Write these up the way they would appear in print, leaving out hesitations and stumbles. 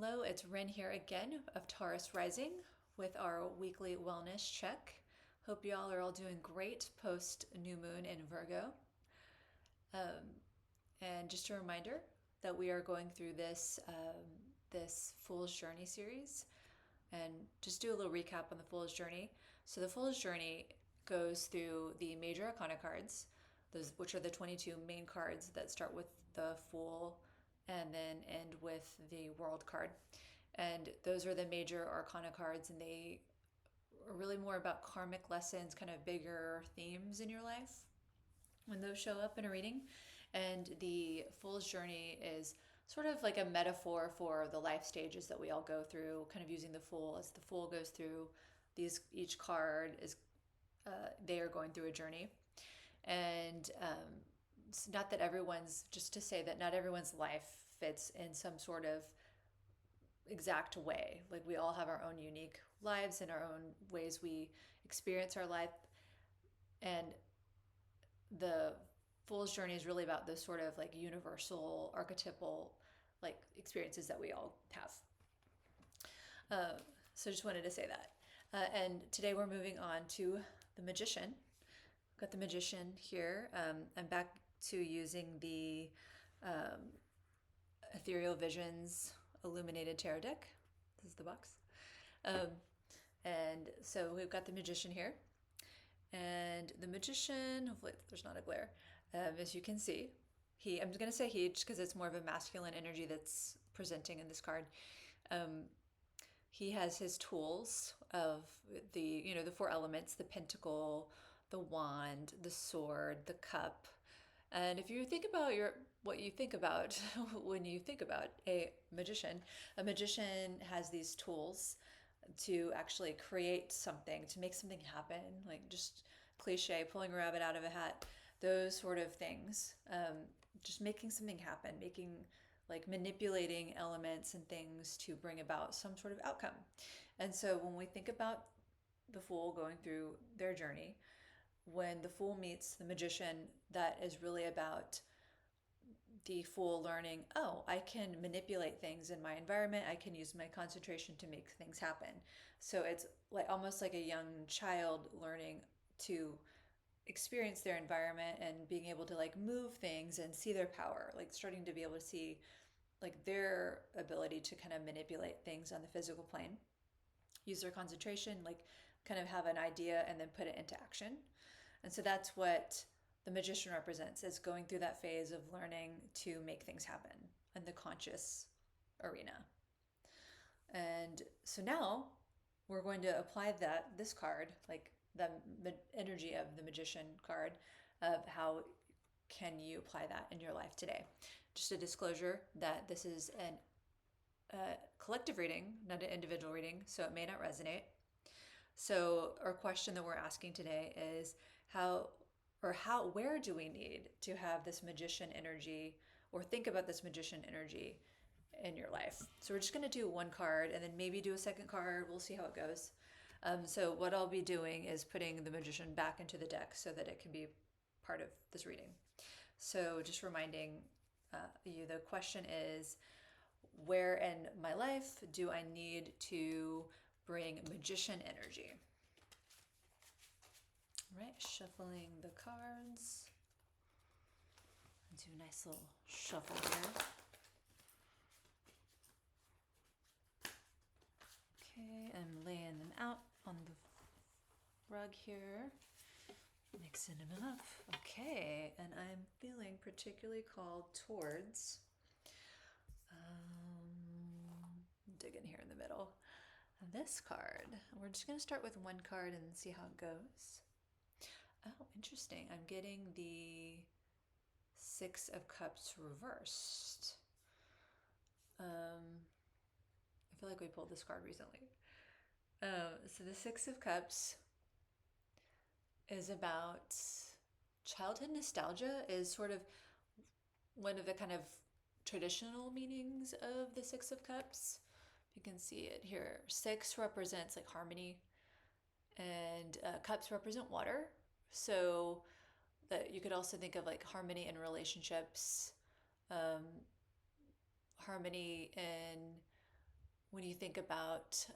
Hello, it's Ren here again of Taurus Rising with our weekly wellness check. Hope y'all are all doing great post new moon in Virgo. And just a reminder that we are going through this Fool's Journey series, and just do a little recap on the Fool's Journey. So the Fool's Journey goes through the major arcana cards, those which are the 22 main cards that start with the Fool and then end with the World card. And those are the major arcana cards, and they are really more about karmic lessons, kind of bigger themes in your life when those show up in a reading. And the Fool's Journey is sort of like a metaphor for the life stages that we all go through, kind of using the Fool as the Fool goes through these. Each card is they are going through a journey. And it's not that everyone's, just to say that not everyone's life fits in some sort of exact way. Like, we all have our own unique lives and our own ways we experience our life. And the Fool's Journey is really about those sort of like universal, archetypal, like experiences that we all have. So just wanted to say that. And today we're moving on to the Magician. I've got the Magician here. I'm back to using the Ethereal Visions Illuminated Tarot deck. This is the box. And so we've got the Magician here. And the Magician, hopefully there's not a glare, as you can see, I'm going to say he just because it's more of a masculine energy that's presenting in this card. He has his tools of the four elements: the pentacle, the wand, the sword, the cup. And if you think about what you think about when you think about a magician has these tools to actually create something, to make something happen, like just cliche, pulling a rabbit out of a hat, those sort of things. Just making something happen, manipulating elements and things to bring about some sort of outcome. And so when we think about the Fool going through their journey, when the Fool meets the Magician, that is really about the Fool learning, oh, I can manipulate things in my environment. I can use my concentration to make things happen. So it's like almost like a young child learning to experience their environment and being able to like move things and see their power, like starting to be able to see like their ability to kind of manipulate things on the physical plane, use their concentration, like kind of have an idea and then put it into action. And so that's what the Magician represents, is going through that phase of learning to make things happen in the conscious arena. And so now we're going to apply this card, like the energy of the Magician card, of how can you apply that in your life today. Just a disclosure that this is a collective reading, not an individual reading, so it may not resonate. So our question that we're asking today is where do we need to have this Magician energy, or think about this Magician energy in your life? So we're just going to do one card and then maybe do a second card. We'll see how it goes. So what I'll be doing is putting the Magician back into the deck so that it can be part of this reading. So just reminding you, the question is, where in my life do I need to bring Magician energy? All right, shuffling the cards. Do a nice little shuffle here. Okay, I'm laying them out on the rug here, mixing them up. Okay, and I'm feeling particularly called towards, digging here in the middle, this card. We're just going to start with one card and see how it goes. Oh, interesting. I'm getting the Six of Cups reversed. I feel like we pulled this card recently. So the Six of Cups is about childhood nostalgia, is sort of one of the kind of traditional meanings of the Six of Cups. You can see it here. Six represents like harmony, and cups represent water. So that you could also think of like harmony in relationships, harmony in when you think about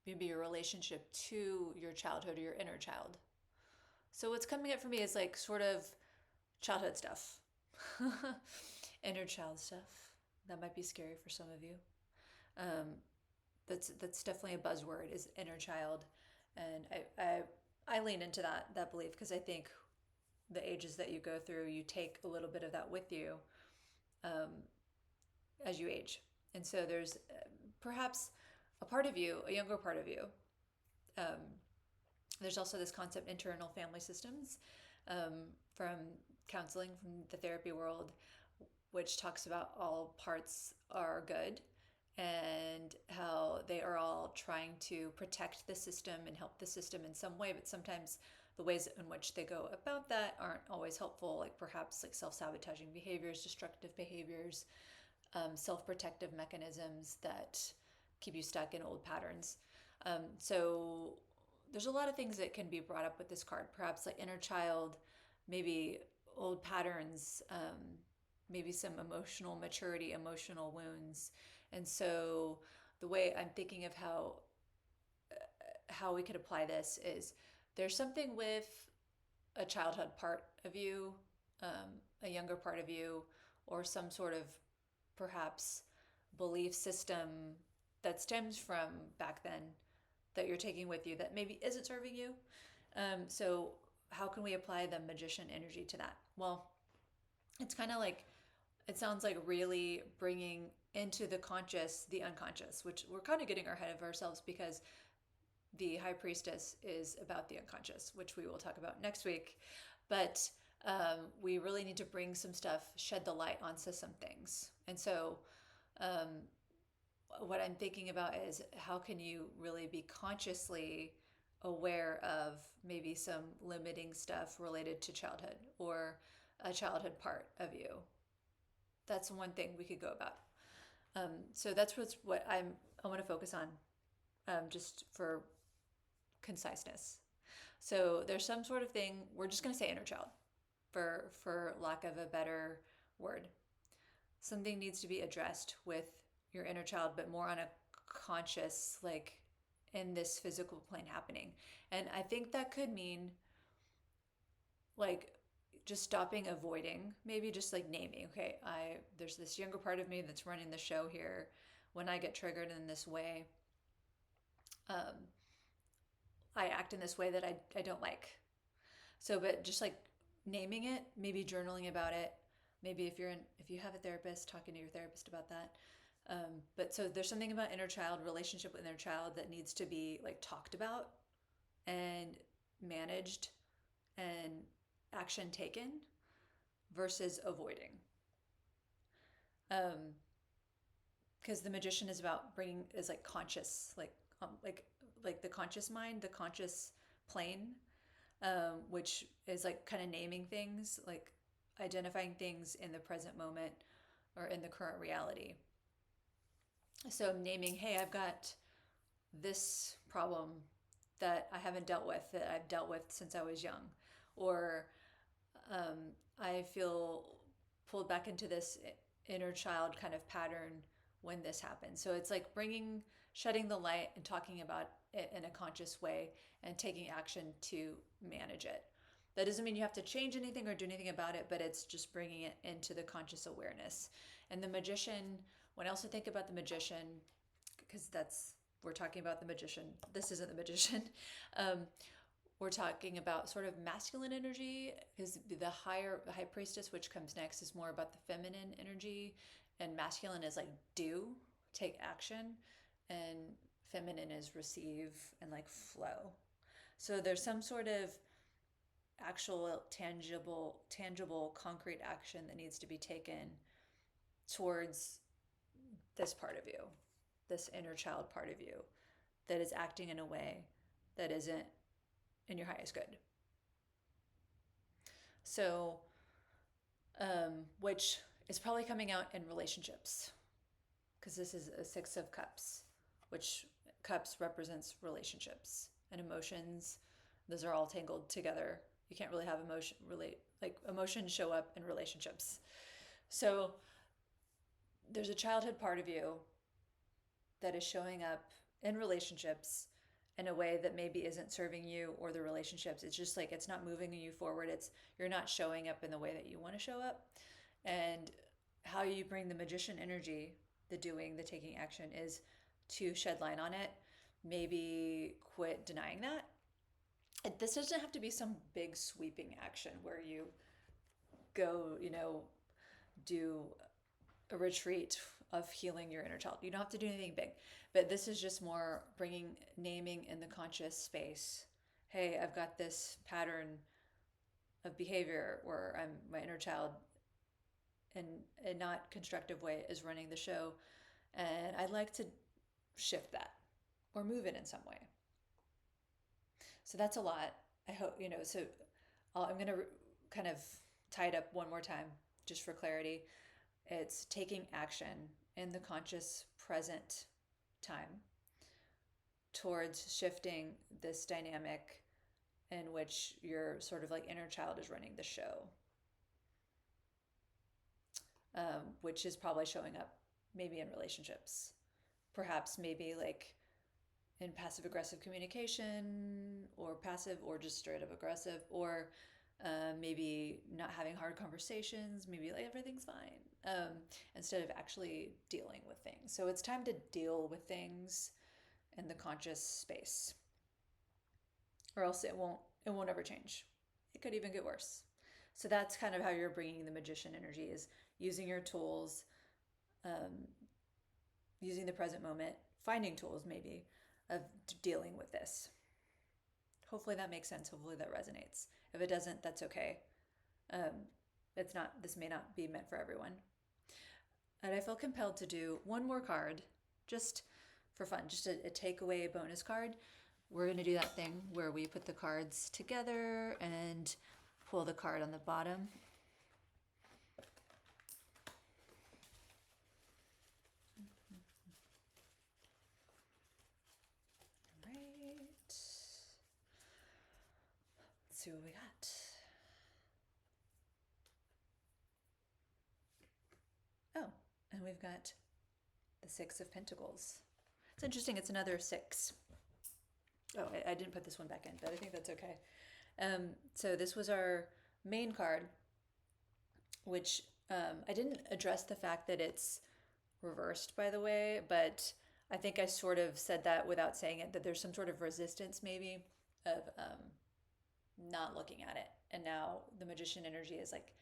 maybe your relationship to your childhood or your inner child. So what's coming up for me is like sort of childhood stuff, inner child stuff. That might be scary for some of you. Um, that's definitely a buzzword, is inner child, and I lean into that belief because I think the ages that you go through, you take a little bit of that with you um, as you age, and so there's perhaps a part of you, a younger part of you. Um, there's also this concept, internal family systems, um, from counseling, from the therapy world, which talks about all parts are good and how they are all trying to protect the system and help the system in some way, but sometimes the ways in which they go about that aren't always helpful, like perhaps like self-sabotaging behaviors, destructive behaviors, self-protective mechanisms that keep you stuck in old patterns. So there's a lot of things that can be brought up with this card, perhaps like inner child, maybe old patterns, maybe some emotional maturity, emotional wounds. And so the way I'm thinking of how we could apply this is, there's something with a childhood part of you, a younger part of you, or some sort of perhaps belief system that stems from back then that you're taking with you that maybe isn't serving you. So how can we apply the magician energy to that? Well, it's kind of like, it sounds like really bringing into the conscious the unconscious, which we're kind of getting ahead of ourselves because the high priestess is about the unconscious, which we will talk about next week. But we really need to bring some stuff, shed the light onto some things. And so um, what I'm thinking about is, how can you really be consciously aware of maybe some limiting stuff related to childhood or a childhood part of you. That's one thing we could go about. So that's what I want to focus on, just for conciseness. So there's some sort of thing, we're just going to say inner child for lack of a better word. Something needs to be addressed with your inner child, but more on a conscious, like in this physical plane happening. And I think that could mean like just stopping avoiding, maybe just like naming, okay, there's this younger part of me that's running the show here. When I get triggered in this way, I act in this way that I don't like. So, but just like naming it, maybe journaling about it, maybe if you have a therapist, talking to your therapist about that. But so there's something about inner child, relationship with inner child, that needs to be like talked about and managed and action taken versus avoiding. Because the magician is about is like conscious, like the conscious mind, the conscious plane, which is like kind of naming things, like identifying things in the present moment or in the current reality. So naming, hey, I've got this problem that I haven't dealt with, that I've dealt with since I was young, or I feel pulled back into this inner child kind of pattern when this happens. So it's like shedding the light and talking about it in a conscious way and taking action to manage it. That doesn't mean you have to change anything or do anything about it, but it's just bringing it into the conscious awareness. And the magician, when I also think about the magician, because we're talking about the magician, this isn't the magician. We're talking about sort of masculine energy, because the high priestess, which comes next, is more about the feminine energy, and masculine is like do, take action, and feminine is receive and like flow. So there's some sort of actual tangible concrete action that needs to be taken towards this part of you, this inner child part of you, that is acting in a way that isn't in your highest good. So, which is probably coming out in relationships, because this is a 6 of Cups, which cups represents relationships and emotions. Those are all tangled together. You can't really have emotions show up in relationships. So there's a childhood part of you that is showing up in relationships in a way that maybe isn't serving you or the relationships. It's just like it's not moving you forward. It's you're not showing up in the way that you want to show up. And how you bring the magician energy, the doing, the taking action, is to shed light on it. Maybe quit denying that. This doesn't have to be some big sweeping action where you go, do a retreat of healing your inner child. You don't have to do anything big, but this is just more naming in the conscious space. Hey, I've got this pattern of behavior where my inner child, in a not constructive way, is running the show, and I'd like to shift that or move it in some way. So that's a lot. I hope, so I'm going to kind of tie it up one more time just for clarity. It's taking action in the conscious present time towards shifting this dynamic in which your sort of like inner child is running the show, which is probably showing up maybe in relationships, perhaps maybe like in passive aggressive communication, or passive or just straight up aggressive, or maybe not having hard conversations, maybe like everything's fine, instead of actually dealing with things. So it's time to deal with things in the conscious space, or else it won't ever change. It could even get worse. So that's kind of how you're bringing the magician energy, is using your tools, using the present moment, finding tools maybe of dealing with this. Hopefully that makes sense. Hopefully that resonates. If it doesn't, that's okay. This may not be meant for everyone. And I feel compelled to do one more card just for fun, just a takeaway bonus card. We're going to do that thing where we put the cards together and pull the card on the bottom. All right. Let's see what we got. Oh, and we've got the Six of Pentacles. It's interesting. It's another six. Oh, I didn't put this one back in, but I think that's okay. So this was our main card, which I didn't address the fact that it's reversed, by the way, but I think I sort of said that without saying it, that there's some sort of resistance maybe of not looking at it. And now the magician energy is like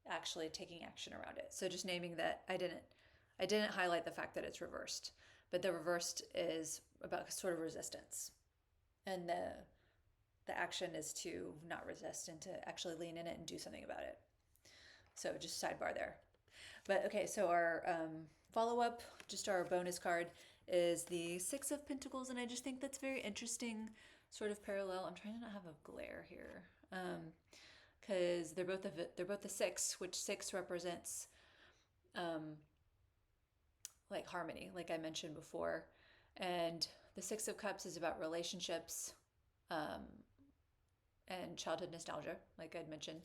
actually taking action around it. So just naming that I didn't highlight the fact that it's reversed, but the reversed is about sort of resistance. And the action is to not resist and to actually lean in it and do something about it. So just sidebar there. But okay, so our follow-up, just our bonus card, is the Six of Pentacles, and I just think that's very interesting, sort of parallel. I'm trying to not have a glare here, because they're both the six, which six represents like harmony, like I mentioned before, and the Six of Cups is about relationships and childhood nostalgia, like I'd mentioned,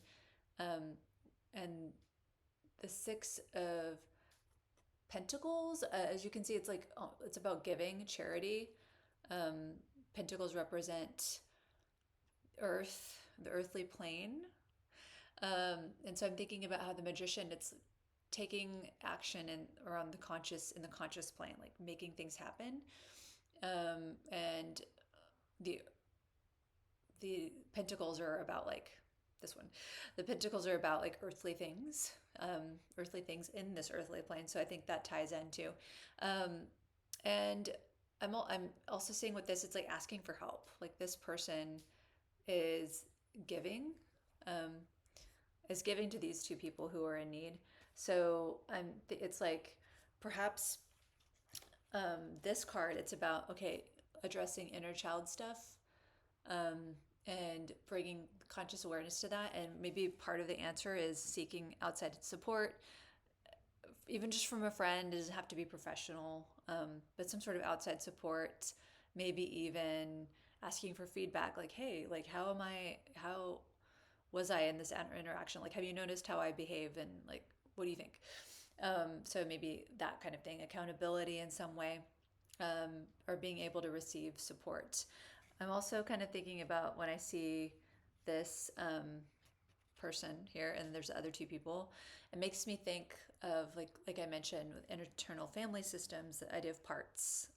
and the Six of Pentacles, as you can see, it's about giving, charity. Pentacles represent earth, the earthly plane. And so I'm thinking about how the magician, it's taking action in the conscious plane, like making things happen. And the pentacles are about like this one. The pentacles are about like earthly things in this earthly plane. So I think that ties in too. And I'm also seeing with this, it's like asking for help. Like this person is giving to these two people who are in need. So it's like perhaps this card, it's about, okay, addressing inner child stuff, and bringing conscious awareness to that. And maybe part of the answer is seeking outside support, even just from a friend. It doesn't have to be professional, but some sort of outside support, maybe even asking for feedback, like, hey, like how was I in this interaction? Like, have you noticed how I behave, and like, what do you think? So maybe that kind of thing, accountability in some way. or being able to receive support. I'm also kind of thinking about when I see this person here, and there's the other two people, it makes me think of like I mentioned with internal family systems, the idea of parts.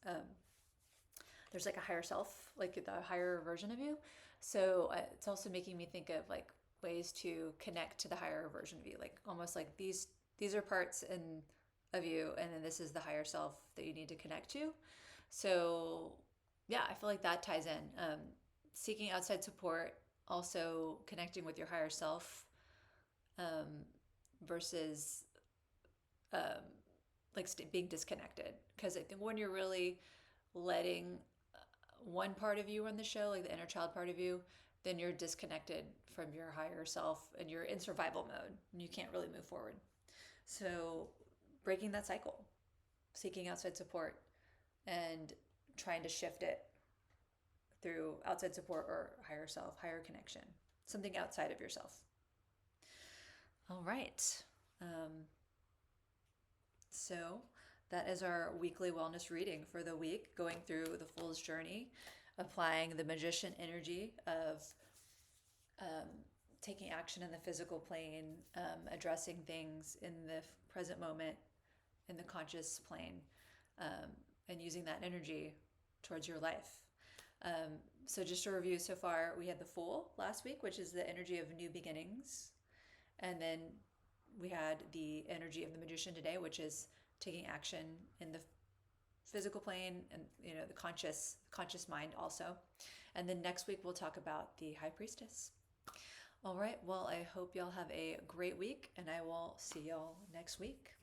There's like a higher self, like the higher version of you. So it's also making me think of like ways to connect to the higher version of you, like almost like these are parts of you, and then this is the higher self that you need to connect to. So yeah, I feel like that ties in. Seeking outside support, also connecting with your higher self, um, versus um, like being disconnected. Because I think when you're really letting one part of you run the show, like the inner child part of you, then you're disconnected from your higher self and you're in survival mode and you can't really move forward. So breaking that cycle, seeking outside support and trying to shift it through outside support or higher self, higher connection, something outside of yourself. All right. So that is our weekly wellness reading for the week, going through the Fool's Journey, applying the magician energy of um, taking action in the physical plane, addressing things in the present moment, in the conscious plane, um, and using that energy towards your life. So just to review so far, we had the Fool last week, which is the energy of new beginnings. And then we had the energy of the magician today, which is taking action in the physical plane and the conscious mind also. And then next week we'll talk about the high priestess. All right, well, I hope y'all have a great week, and I will see y'all next week.